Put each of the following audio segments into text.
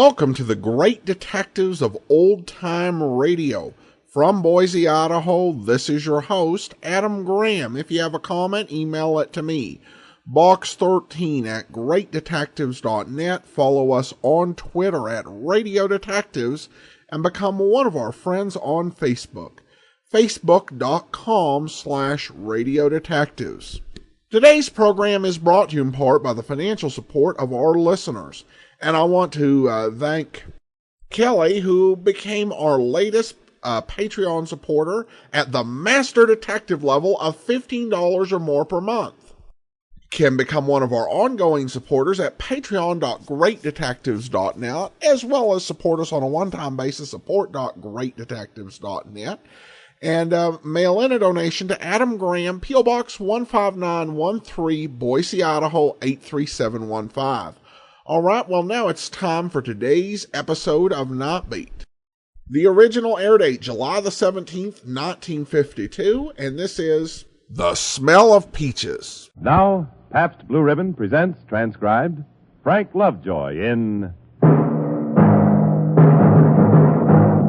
Welcome to the Great Detectives of Old Time Radio. From Boise, Idaho, this is your host, Adam Graham. If you have a comment, email it to me. Box13@greatdetectives.net. Follow us on Twitter @Radio Detectives and become one of our friends on Facebook. Facebook.com/Radio Detectives. Today's program is brought to you in part by the financial support of our listeners. And I want to thank Kelly, who became our latest Patreon supporter at the Master Detective level of $15 or more per month. Can become one of our ongoing supporters at patreon.greatdetectives.net, as well as support us on a one-time basis, support.greatdetectives.net. And mail in a donation to Adam Graham, P.O. Box 15913, Boise, Idaho 83715. All right, well, now it's time for today's episode of Nightbeat. The original air date, July the 17th, 1952, and this is The Smell of Peaches. Now, Pabst Blue Ribbon presents, transcribed, Frank Lovejoy in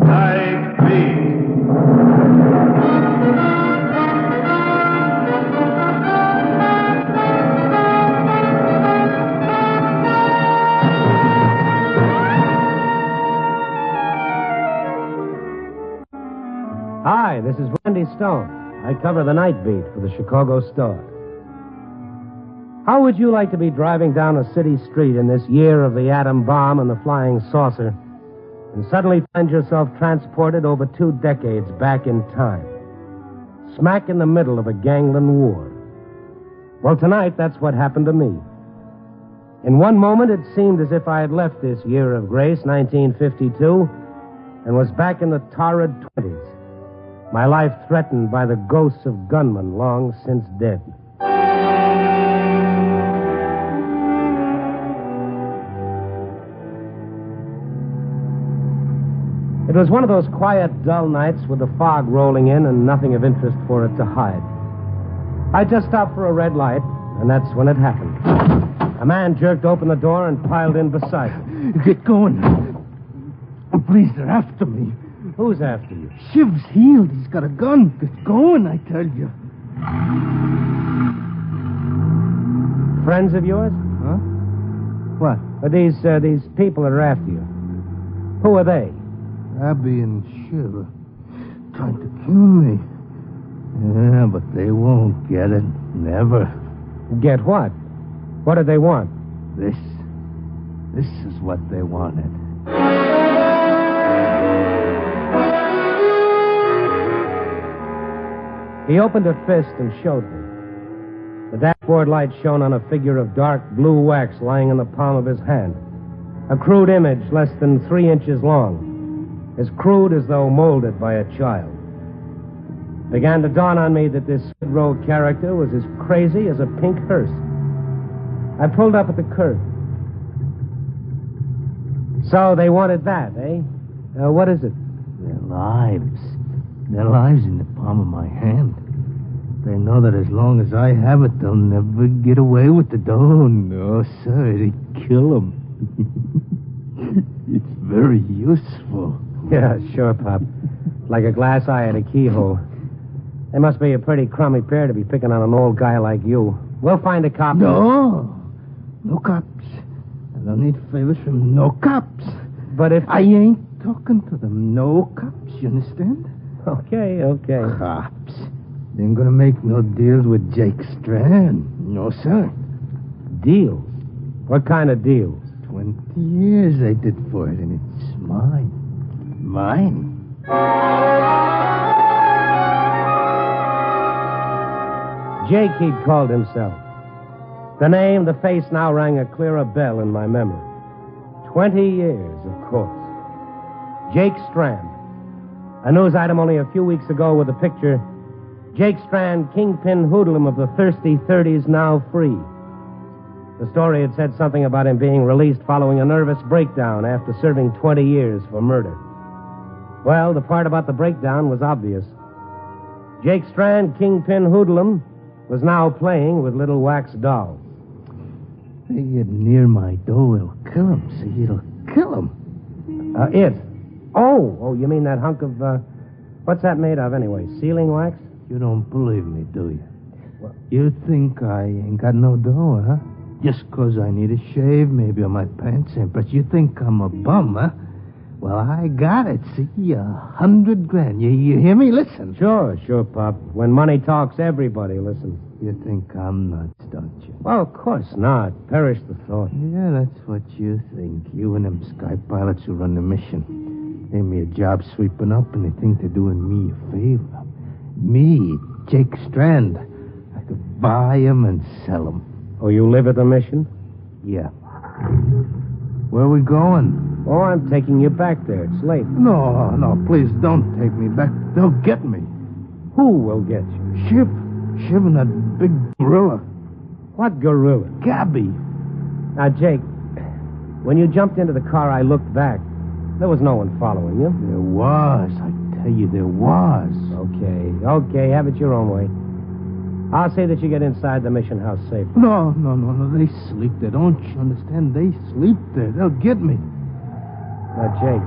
Nightbeat. Hi, this is Randy Stone. I cover the night beat for the Chicago Star. How would you like to be driving down a city street in this year of the atom bomb and the flying saucer and suddenly find yourself transported over 2 decades back in time, smack in the middle of a gangland war? Well, tonight, that's what happened to me. In one moment, it seemed as if I had left this year of grace, 1952, and was back in the torrid 20s. My life threatened by the ghosts of gunmen long since dead. It was one of those quiet, dull nights with the fog rolling in and nothing of interest for it to hide. I just stopped for a red light, and that's when it happened. A man jerked open the door and piled in beside me. Get going. Please, they're after me. Who's after you? Shiv's healed. He's got a gun. Get going, I tell you. Friends of yours? Huh? What? These people that are after you. Who are they? Abby and Shiv trying to kill me. Yeah, but they won't get it. Never. Get what? What did they want? This is what they wanted. He opened a fist and showed me. The dashboard light shone on a figure of dark blue wax lying in the palm of his hand. A crude image less than 3 inches long. As crude as though molded by a child. It began to dawn on me that this Skid Row character was as crazy as a pink hearse. I pulled up at the curb. So they wanted that, eh? What is it? Their lives. Their lives in the palm of my hand. They know that as long as I have it, they'll never get away with it. Oh, no, sir. They kill them. It's very useful. Yeah, sure, Pop. Like a glass eye at a keyhole. They must be a pretty crummy pair to be picking on an old guy like you. We'll find a cop. No. No cops. I don't need favors from no cops. But if... I ain't talking to them. No cops, you understand? Okay. Cops. They ain't gonna make no deals with Jake Strand. No, sir. Deals? What kind of deals? 20 years I did for it, and it's mine. Mine. Jake, he'd called himself. The name, the face now rang a clearer bell in my memory. 20 years, of course. Jake Strand. A news item only a few weeks ago with the picture, Jake Strand, kingpin hoodlum of the thirsty 30s, now free. The story had said something about him being released following a nervous breakdown after serving 20 years for murder. Well, the part about the breakdown was obvious. Jake Strand, kingpin hoodlum, was now playing with little wax dolls. They get near my door, it'll kill him. See, it'll kill him. It. Oh, you mean that hunk of, what's that made of anyway? Sealing wax? You don't believe me, do you? What? You think I ain't got no dough, huh? Just 'cause I need a shave, maybe, or my pants ain't. But you think I'm a bum, huh? Well, I got it, see? $100,000. You hear me? Listen. Sure, Pop. When money talks, everybody listens. You think I'm nuts, don't you? Well, of course not. Perish the thought. Yeah, that's what you think. You and them sky pilots who run the mission. Gave me a job sweeping up, and they think they're doing me a favor. Me, Jake Strand. I could buy him and sell him. Oh, you live at the mission? Yeah. Where are we going? Oh, I'm taking you back there. It's late. No, please don't take me back. They'll get me. Who will get you? Shiv and that big gorilla. What gorilla? Gabby. Now, Jake, when you jumped into the car, I looked back. There was no one following you. There was. I tell you, there was. Okay. Have it your own way. I'll say that you get inside the mission house safe. No. They sleep there. Don't you understand? They sleep there. They'll get me. Now, Jake,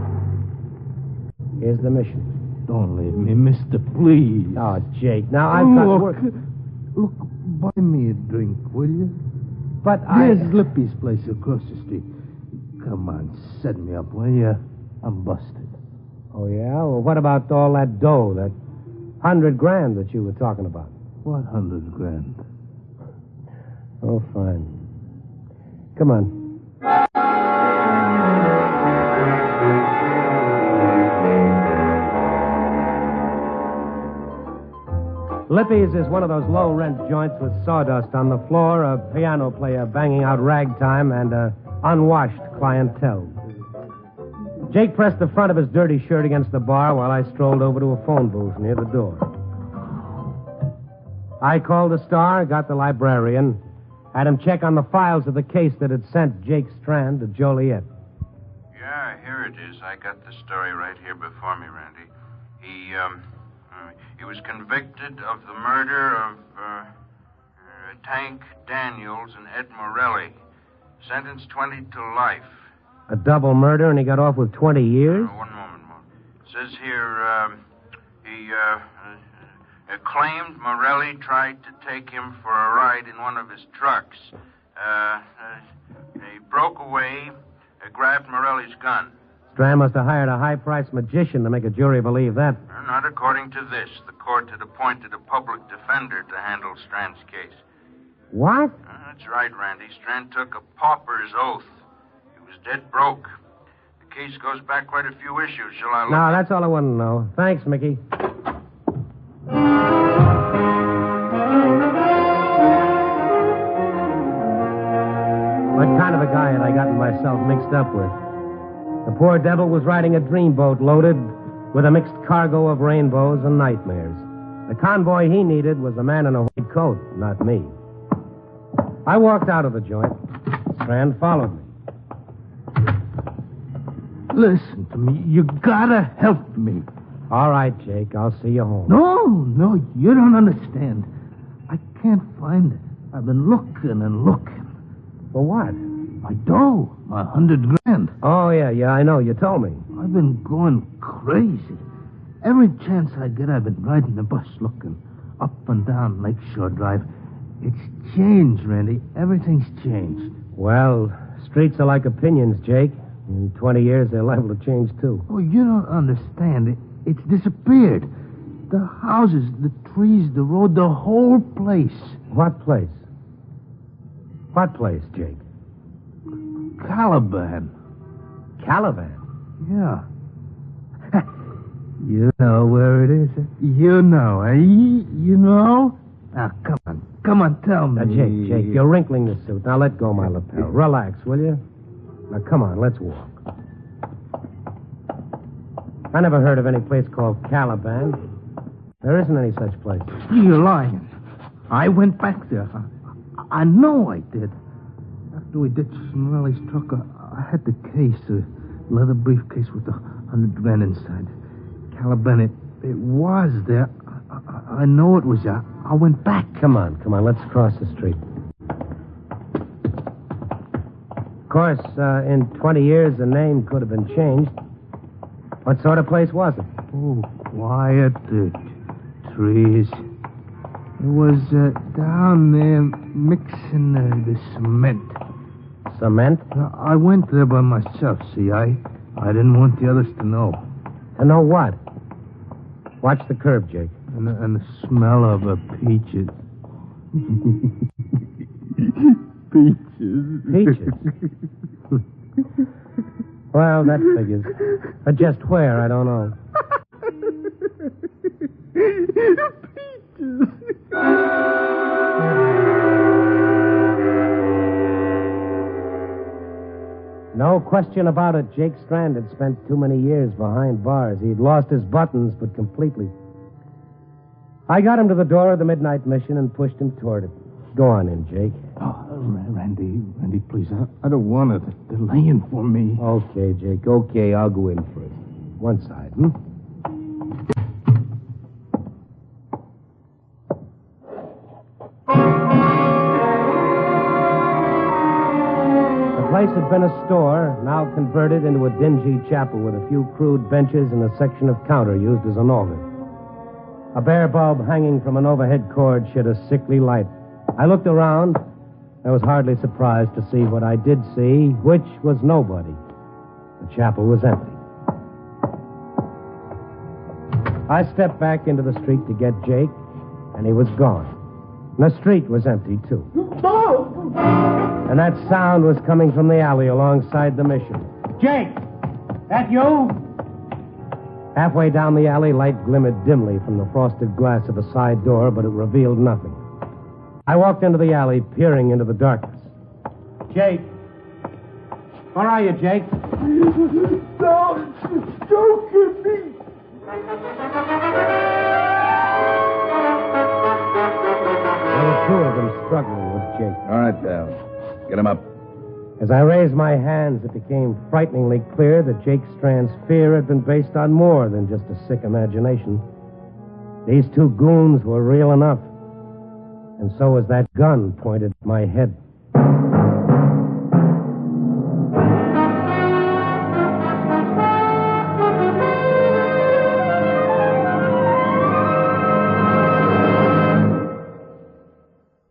here's the mission. Don't leave me, mister, please. Oh, Jake, now I've got work. Look, buy me a drink, will you? But There's Lippy's place across the street. Come on, set me up, will you? I'm busted. Oh, yeah? Well, what about all that dough, that $100,000 that you were talking about? What $100,000? Oh, fine. Come on. Lippy's is one of those low-rent joints with sawdust on the floor, a piano player banging out ragtime, and unwashed clientele. Jake pressed the front of his dirty shirt against the bar while I strolled over to a phone booth near the door. I called the Star, got the librarian, had him check on the files of the case that had sent Jake Strand to Joliet. Yeah, here it is. I got the story right here before me, Randy. He was convicted of the murder of Tank Daniels and Ed Morelli. Sentenced 20 to life. A double murder, and he got off with 20 years? One moment. It says here, he claimed Morelli tried to take him for a ride in one of his trucks. He broke away, grabbed Morelli's gun. Strand must have hired a high-priced magician to make a jury believe that. Not according to this. The court had appointed a public defender to handle Strand's case. What? That's right, Randy. Strand took a pauper's oath. He was dead broke. The case goes back quite a few issues. Shall I look? No, that's all I want to know. Thanks, Mickey. What kind of a guy had I gotten myself mixed up with? The poor devil was riding a dreamboat loaded with a mixed cargo of rainbows and nightmares. The convoy he needed was a man in a white coat, not me. I walked out of the joint. Strand followed me. Listen to me. You gotta help me. All right, Jake. I'll see you home. No, you don't understand. I can't find it. I've been looking and looking. For what? My dough. My $100,000. Oh, yeah, I know. You told me. I've been going crazy. Every chance I get, I've been riding the bus looking up and down Lakeshore Drive. It's changed, Randy. Everything's changed. Well, streets are like opinions, Jake. In 20 years, they're liable to change, too. Oh, you don't understand. It's disappeared. The houses, the trees, the road, the whole place. What place? What place, Jake? Caliban. Caliban? Yeah. You know where it is. You know, eh? You know? Now, come on, tell me. Now, Jake, you're wrinkling the suit. Now, let go my lapel. Relax, will you? Now, come on, let's walk. I never heard of any place called Caliban. There isn't any such place. You're lying. I went back there. I know I did. After we ditched Morelli's truck, I had the case, a leather briefcase with $100,000 inside. Caliban, it was there. I know it was there. I went back. Come on, let's cross the street. Of course, in 20 years, the name could have been changed. What sort of place was it? Oh, quiet. Trees. It was down there mixing the cement. Cement? I went there by myself, see. I didn't want the others to know. To know what? Watch the curve, Jake. And the smell of peaches. Peaches? Well, that figures. But just where, I don't know. Peaches. No question about it. Jake Strand had spent too many years behind bars. He'd lost his buttons, but completely. I got him to the door of the Midnight Mission and pushed him toward it. Go on in, Jake. Oh, Randy, please. I don't want it. They're laying for me. Okay, Jake. Okay, I'll go in first. One side, The place had been a store, now converted into a dingy chapel with a few crude benches and a section of counter used as an altar. A bare bulb hanging from an overhead cord shed a sickly light. I looked around. I was hardly surprised to see what I did see, which was nobody. The chapel was empty. I stepped back into the street to get Jake, and he was gone. And the street was empty, too. And that sound was coming from the alley alongside the mission. Jake! That you? Halfway down the alley, light glimmered dimly from the frosted glass of a side door, but it revealed nothing. I walked into the alley, peering into the darkness. Jake! Where are you, Jake? Don't get me. There were two of them struggling with Jake. All right, pal. Get him up. As I raised my hands, it became frighteningly clear that Jake Strand's fear had been based on more than just a sick imagination. These two goons were real enough. And so was that gun pointed at my head.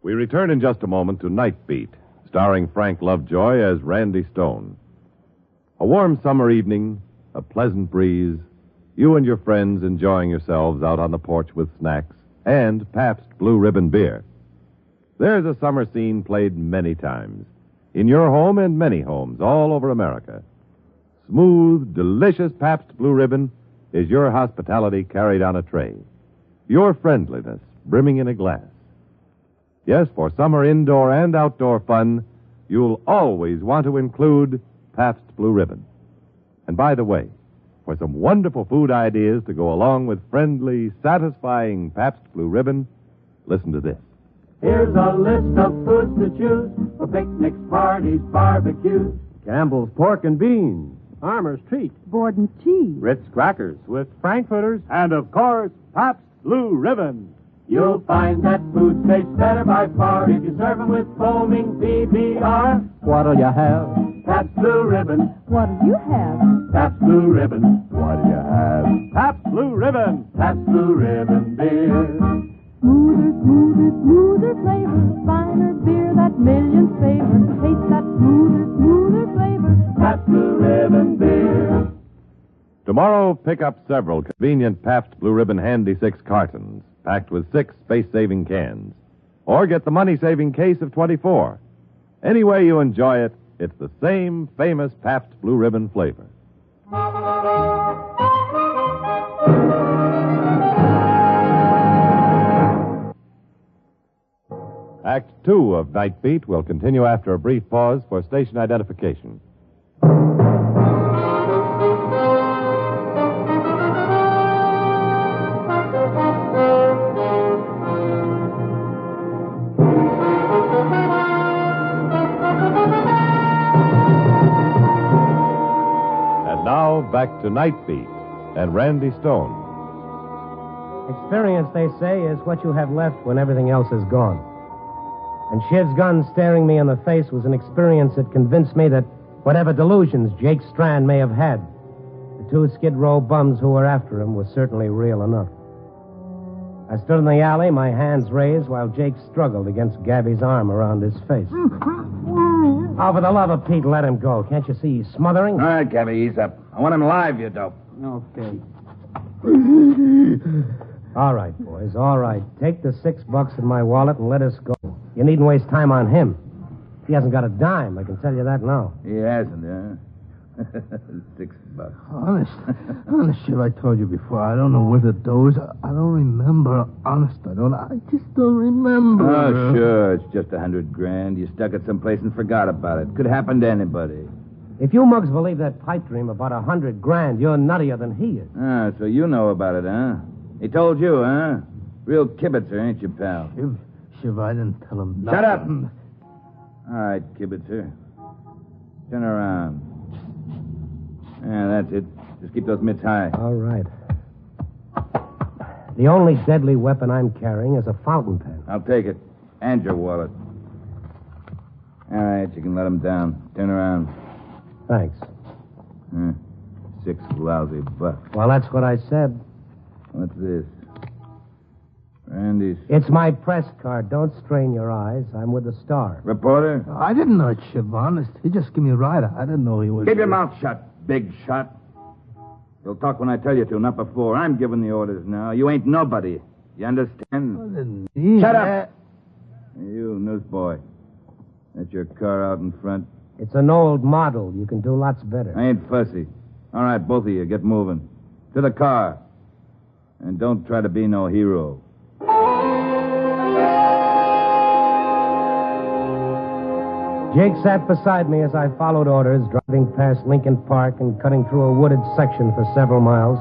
We return in just a moment to Night Beat, starring Frank Lovejoy as Randy Stone. A warm summer evening, a pleasant breeze, you and your friends enjoying yourselves out on the porch with snacks and Pabst Blue Ribbon beer. There's a summer scene played many times, in your home and many homes all over America. Smooth, delicious Pabst Blue Ribbon is your hospitality carried on a tray, your friendliness brimming in a glass. Yes, for summer indoor and outdoor fun, you'll always want to include Pabst Blue Ribbon. And by the way, for some wonderful food ideas to go along with friendly, satisfying Pabst Blue Ribbon, listen to this. Here's a list of foods to choose for picnics, parties, barbecues. Campbell's Pork and Beans, Armour's Treat, Borden cheese, Ritz Crackers with Frankfurters, and of course, Pabst Blue Ribbon. You'll find that food tastes better by far if you serve them with foaming PBR. What'll you have? Pabst Blue Ribbon. what'll you have? Pabst Blue Ribbon. What do you have? Pabst Blue Ribbon. Pabst Blue Ribbon beer. Smoother flavor, finer beer that millions favor. Taste that smoother flavor. Pabst Blue Ribbon beer. Tomorrow, pick up several convenient Pabst Blue Ribbon Handy 6 cartons, packed with 6 space-saving cans. Or get the money-saving case of 24. Any way you enjoy it, it's the same famous Pabst Blue Ribbon flavor. Act 2 of Night Beat will continue after a brief pause for station identification. And now, back to Night Beat and Randy Stone. Experience, they say, is what you have left when everything else is gone. And Shiv's gun staring me in the face was an experience that convinced me that whatever delusions Jake Strand may have had, the two Skid Row bums who were after him was certainly real enough. I stood in the alley, my hands raised, while Jake struggled against Gabby's arm around his face. Oh, for the love of Pete, let him go. Can't you see he's smothering? All right, Gabby, ease up. I want him live, you dope. Okay. All right, boys, all right. Take the $6 in my wallet and let us go. You needn't waste time on him. He hasn't got a dime, I can tell you that now. He hasn't, huh? $6. Honest, shit, I told you before. I don't know where the dough is. I don't remember. Honest, I don't. I just don't remember. Oh, sure. It's just $100,000. You stuck it someplace and forgot about it. Could happen to anybody. If you mugs believe that pipe dream about $100,000, you're nuttier than he is. Ah, so you know about it, huh? He told you, huh? Real kibitzer, ain't you, pal? Shiv, I didn't tell him nothing. Shut up! All right, kibitzer. Turn around. Yeah, that's it. Just keep those mitts high. All right. The only deadly weapon I'm carrying is a fountain pen. I'll take it. And your wallet. All right, you can let him down. Turn around. Thanks. $6 lousy bucks. Well, that's what I said. What's this? Randy's. It's my press card. Don't strain your eyes. I'm with the Star. Reporter? I didn't know it, Shiv, honest. He just gave me a ride. I didn't know he was... Keep your mouth shut, big shot. You'll talk when I tell you to, not before. I'm giving the orders now. You ain't nobody. You understand? Shut up! You, newsboy. That's your car out in front. It's an old model. You can do lots better. I ain't fussy. All right, both of you, get moving. To the car. And don't try to be no hero. Jake sat beside me as I followed orders, driving past Lincoln Park and cutting through a wooded section for several miles.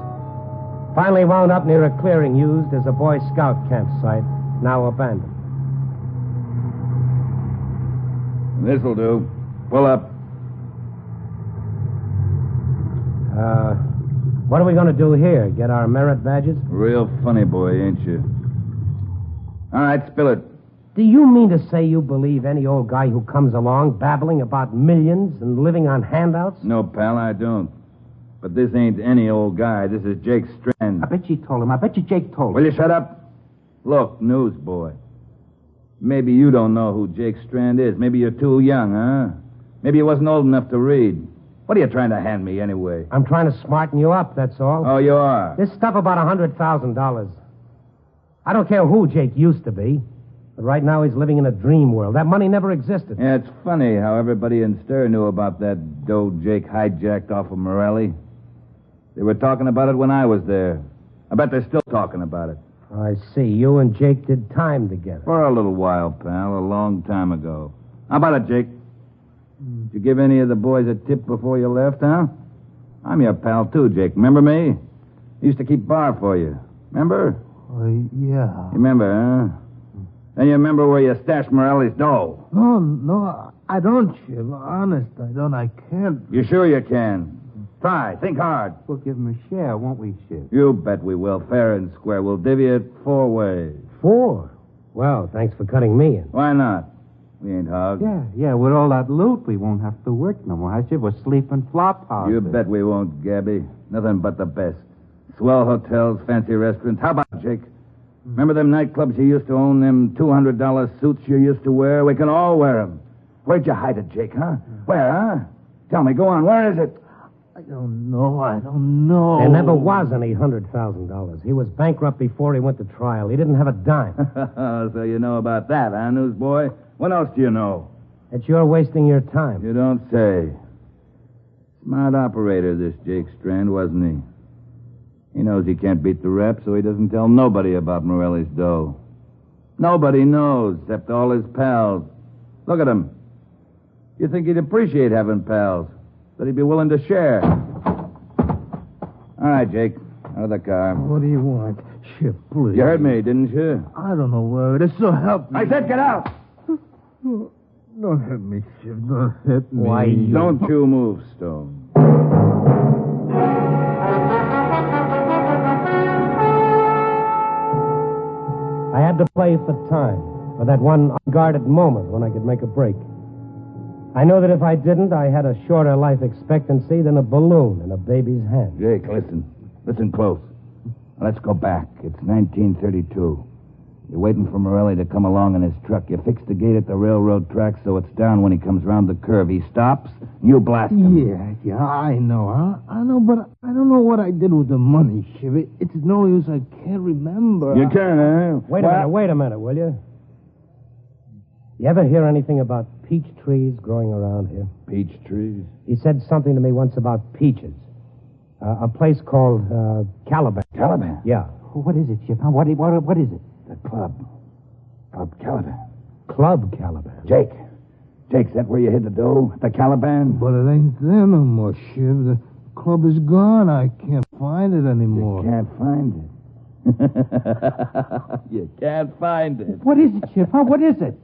Finally wound up near a clearing used as a Boy Scout campsite, now abandoned. This'll do. Pull up. What are we going to do here? Get our merit badges? Real funny boy, ain't you? All right, spill it. Do you mean to say you believe any old guy who comes along babbling about millions and living on handouts? No, pal, I don't. But this ain't any old guy. This is Jake Strand. I bet you told him. I bet you Jake told him. Will you shut up? Look, newsboy. Maybe you don't know who Jake Strand is. Maybe you're too young, huh? Maybe you wasn't old enough to read. What are you trying to hand me, anyway? I'm trying to smarten you up, that's all. Oh, you are? This stuff about $100,000. I don't care who Jake used to be. But right now he's living in a dream world. That money never existed. Yeah, it's funny how everybody in Stir knew about that dough Jake hijacked off of Morelli. They were talking about it when I was there. I bet they're still talking about it. I see. You and Jake did time together. For a little while, pal. A long time ago. How about it, Jake? Did you give any of the boys a tip before you left, huh? I'm your pal, too, Jake. Remember me? I used to keep bar for you. Remember? Yeah. You remember, huh? And you remember where you stashed Morelli's dough? No, I don't, Shiv. Honest, I don't. I can't. You sure you can? Try. Think hard. We'll give him a share, won't we, Shiv? You bet we will. Fair and square. We'll divvy it 4 ways. 4? Well, thanks for cutting me in. Why not? We ain't hogs. Yeah. With all that loot, we won't have to work no more. I Shiv, we'll sleep in flop houses. You bet we won't, Gabby. Nothing but the best. Swell hotels, fancy restaurants. How about it, Jake? Remember them nightclubs you used to own, them $200 suits you used to wear? We can all wear them. Where'd you hide it, Jake, huh? Where, huh? Tell me, go on, where is it? I don't know. There never was any $100,000. He was bankrupt before he went to trial. He didn't have a dime. So you know about that, huh, newsboy? What else do you know? That you're wasting your time. You don't say. Smart operator, this Jake Strand, wasn't he? He knows he can't beat the rep, so he doesn't tell nobody about Morelli's dough. Nobody knows, except all his pals. Look at him. You'd think he'd appreciate having pals, that he'd be willing to share. All right, Jake, out of the car. What do you want? Shiv, please. You heard me, didn't you? I don't know where it is, so help me. I said get out! Don't hit me, Shiv. Don't hit me. Why, Don't you move, Stone. I had to play for time, for that one unguarded moment when I could make a break. I know that if I didn't, I had a shorter life expectancy than a balloon in a baby's hand. Jake, listen. Listen close. Let's go back. It's 1932. You're waiting for Morelli to come along in his truck. You fix the gate at the railroad track so it's down when he comes around the curve. He stops, you blast him. Yeah, I know. I know, but I don't know what I did with the money, Shiv. It's no use. I can't remember. You can, eh? Wait a minute, will you? You ever hear anything about peach trees growing around here? Peach trees? He said something to me once about peaches. A place called Caliban. Caliban? Yeah. What is it, Chip? Huh? What is it? The club. Club Caliban. Club Caliban? Jake, is that where you hid the dough? At the Caliban? But it ain't there no more, Shiv. The club is gone. I can't find it anymore. You can't find it. You can't find it. What is it, Chip? Huh? What is it?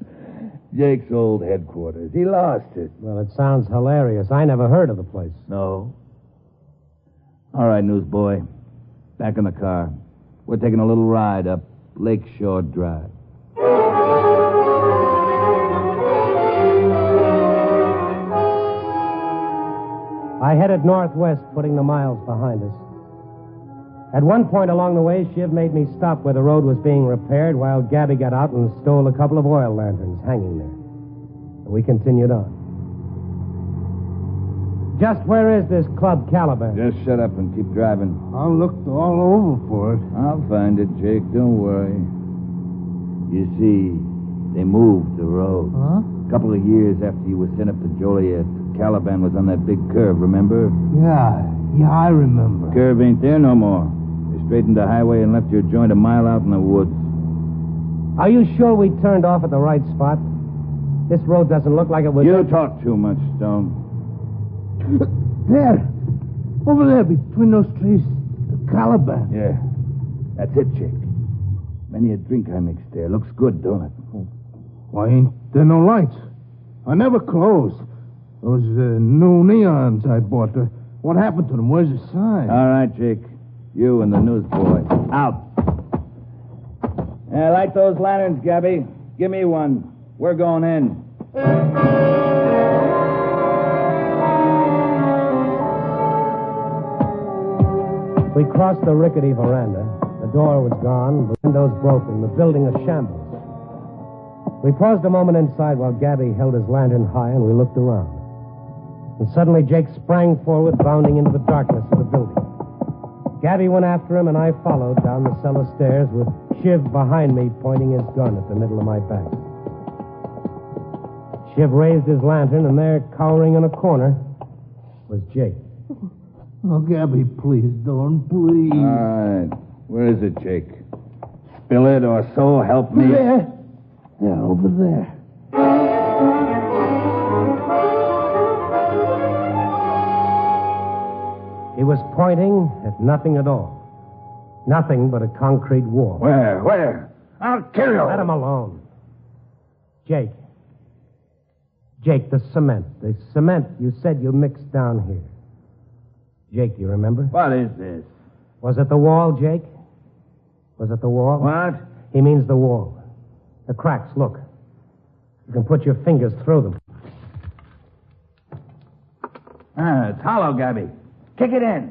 Jake's old headquarters. He lost it. Well, it sounds hilarious. I never heard of the place. No. All right, newsboy. Back in the car. We're taking a little ride up Lakeshore Drive. I headed northwest, putting the miles behind us. At one point along the way, Shiv made me stop where the road was being repaired while Gabby got out and stole a couple of oil lanterns hanging there. We continued on. Just where is this Club Caliban? Just shut up and keep driving. I looked all over for it. I'll find it, Jake. Don't worry. You see, they moved the road. Huh? A couple of years after you were sent up to Joliet, Caliban was on that big curve, remember? Yeah, I remember. Curve ain't there no more. They straightened the highway and left your joint a mile out in the woods. Are you sure we turned off at the right spot? This road doesn't look like it was... You talk too much, Stone. There. Over there, between those trees. The Caliban. Yeah. That's it, Jake. Many a drink I mixed there. Looks good, don't it? Why ain't there no lights? I never closed. Those new neons I bought. What happened to them? Where's the sign? All right, Jake. You and the newsboy. Out. Light those lanterns, Gabby. Give me one. We're going in. We crossed the rickety veranda. The door was gone, the windows broken, the building a shambles. We paused a moment inside while Gabby held his lantern high and we looked around. And suddenly Jake sprang forward, bounding into the darkness of the building. Gabby went after him and I followed down the cellar stairs with Shiv behind me pointing his gun at the middle of my back. Shiv raised his lantern and there, cowering in a corner, was Jake. Oh, Gabby, please, Dawn, please. All right. Where is it, Jake? Spill it or so help me. There. There, over there. He was pointing at nothing at all. Nothing but a concrete wall. Where? I'll kill you. Let him alone. Jake, the cement. The cement you said you mixed down here. Jake, do you remember? What is this? Was it the wall, Jake? Was it the wall? What? He means the wall. The cracks, look. You can put your fingers through them. It's hollow, Gabby. Kick it in.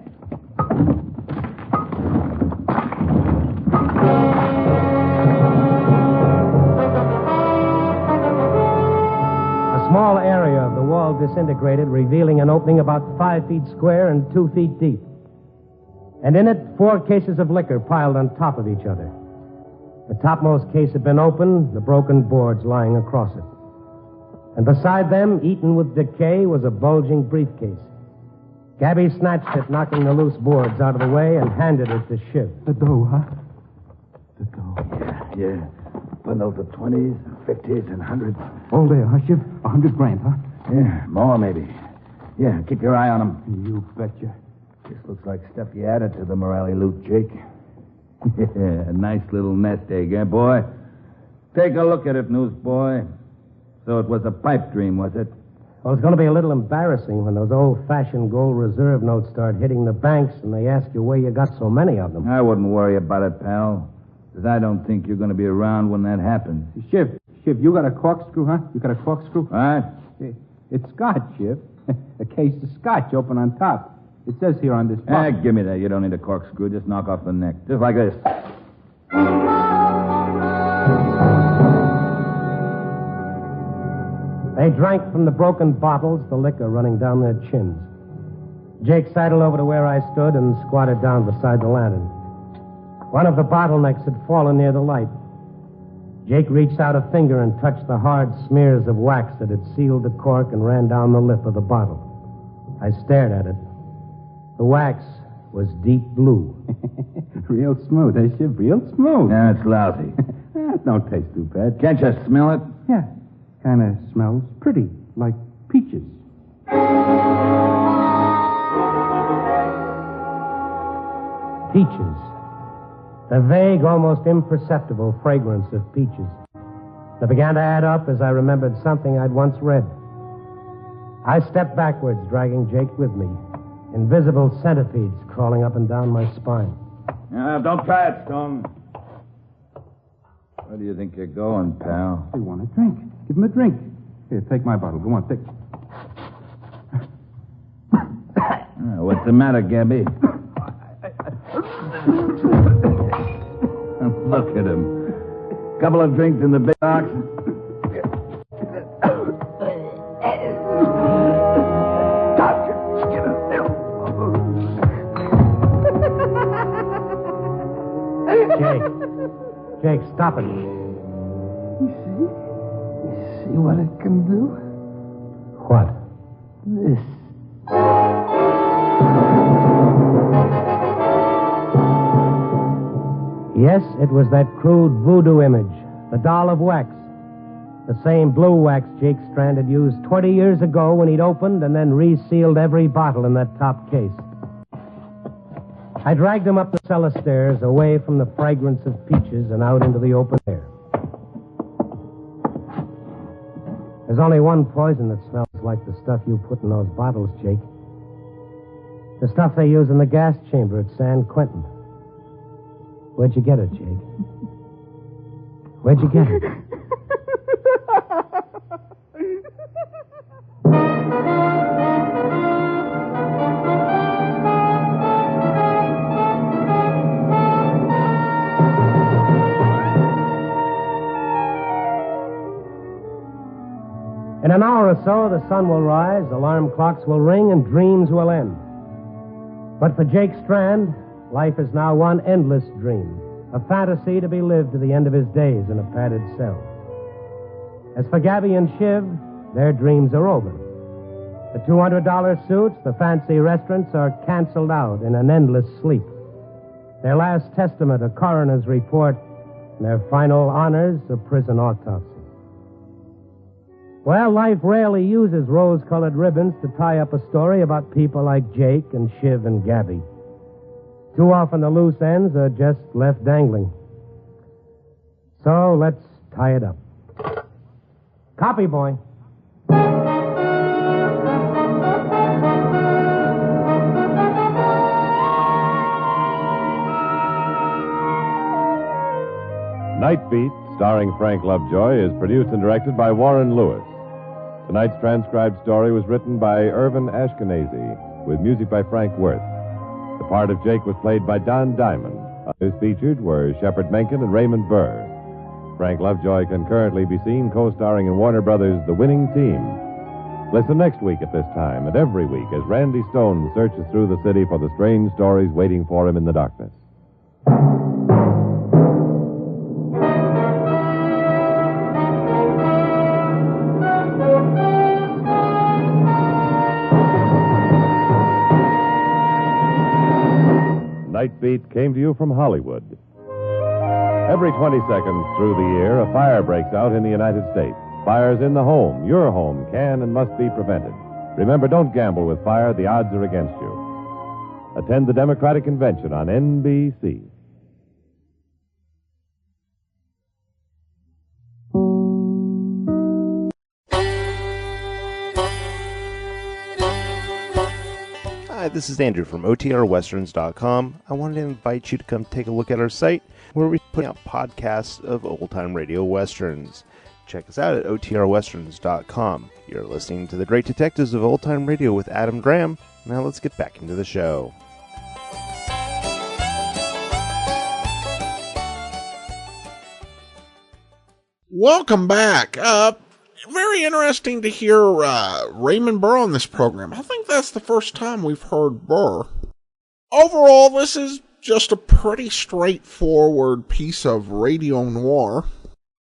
A small area of the wall disintegrated, revealing an opening about 5 feet square and 2 feet deep. And in it, 4 cases of liquor piled on top of each other. The topmost case had been opened, the broken boards lying across it. And beside them, eaten with decay, was a bulging briefcase. Gabby snatched it, knocking the loose boards out of the way, and handed it to Shiv. The dough, huh? The dough. Yeah. Bundles of 20s, 50s, and 100s. All there, huh, Shiv? 100 grand, huh? Yeah, more maybe. Yeah, keep your eye on them. You betcha. This looks like stuff you added to the Morelli loot, Jake. Yeah, a nice little nest egg, eh, boy? Take a look at it, newsboy. So it was a pipe dream, was it? Well, it's going to be a little embarrassing when those old-fashioned gold reserve notes start hitting the banks and they ask you where you got so many of them. I wouldn't worry about it, pal. Because I don't think you're going to be around when that happens. Shiv, you got a corkscrew, huh? You got a corkscrew? What? It's scotch, Shiv. A case of scotch open on top. It says here on this Ah, box. give me that. You don't need a corkscrew. Just knock off the neck. Just like this. They drank from the broken bottles, the liquor running down their chins. Jake sidled over to where I stood and squatted down beside the lantern. One of the bottlenecks had fallen near the light. Jake reached out a finger and touched the hard smears of wax that had sealed the cork and ran down the lip of the bottle. I stared at it. The wax was deep blue. Real smooth, eh, Shiv? Real smooth. Yeah, it's lousy. It don't taste too bad. Can't you smell it? Yeah. Kind of smells pretty, like peaches. Peaches. The vague, almost imperceptible fragrance of peaches. That began to add up as I remembered something I'd once read. I stepped backwards, dragging Jake with me. Invisible centipedes crawling up and down my spine. Don't try it, Stone. Where do you think you're going, pal? They want a drink. Give him a drink. Here, take my bottle. Go on, take. What's the matter, Gabby? Look at him. Couple of drinks in the big box. Jake, stop it. You see what it can do? What? This. Yes, it was that crude voodoo image, the doll of wax. The same blue wax Jake Strand had used 20 years ago when he'd opened and then resealed every bottle in that top case. I dragged him up the cellar stairs, away from the fragrance of peaches and out into the open air. There's only one poison that smells like the stuff you put in those bottles, Jake. The stuff they use in the gas chamber at San Quentin. Where'd you get it, Jake? Where'd you get it? In an hour or so, the sun will rise, alarm clocks will ring, and dreams will end. But for Jake Strand, life is now one endless dream, a fantasy to be lived to the end of his days in a padded cell. As for Gabby and Shiv, their dreams are over. The $200 suits, the fancy restaurants are canceled out in an endless sleep. Their last testament, a coroner's report, and their final honors, a prison autopsy. Well, life rarely uses rose-colored ribbons to tie up a story about people like Jake and Shiv and Gabby. Too often the loose ends are just left dangling. So let's tie it up. Copy, boy. Night Beat, starring Frank Lovejoy, is produced and directed by Warren Lewis. Tonight's transcribed story was written by Irvin Ashkenazi, with music by Frank Worth. The part of Jake was played by Don Diamond. Others featured were Shepard Menken and Raymond Burr. Frank Lovejoy can currently be seen co-starring in Warner Brothers' The Winning Team. Listen next week at this time and every week as Randy Stone searches through the city for the strange stories waiting for him in the darkness. Night Beat came to you from Hollywood. Every 20 seconds through the year, a fire breaks out in the United States. Fires in the home, your home, can and must be prevented. Remember, don't gamble with fire. The odds are against you. Attend the Democratic Convention on NBC. Hi, this is Andrew from OTRWesterns.com. I wanted to invite you to come take a look at our site where we put out podcasts of old-time radio westerns. Check us out at otrwesterns.com. You're listening to The Great Detectives of Old Time Radio with Adam Graham. Now let's get back into the show. Welcome back. Very interesting to hear Raymond Burr on this program. I think that's the first time we've heard Burr. Overall, this is just a pretty straightforward piece of radio noir,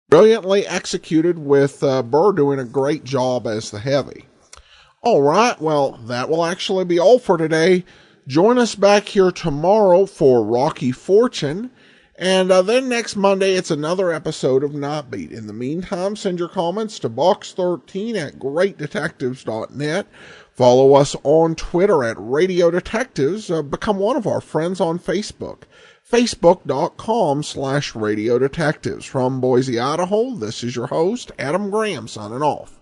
brilliantly executed with Burr doing a great job as the heavy. Alright, well, that will actually be all for today. Join us back here tomorrow for Rocky Fortune. And then next Monday, it's another episode of Nightbeat. In the meantime, send your comments to box13 at greatdetectives.net. Follow us on Twitter at Radio Detectives. Become one of our friends on Facebook. Facebook.com/Radio Detectives. From Boise, Idaho, this is your host, Adam Graham, signing off.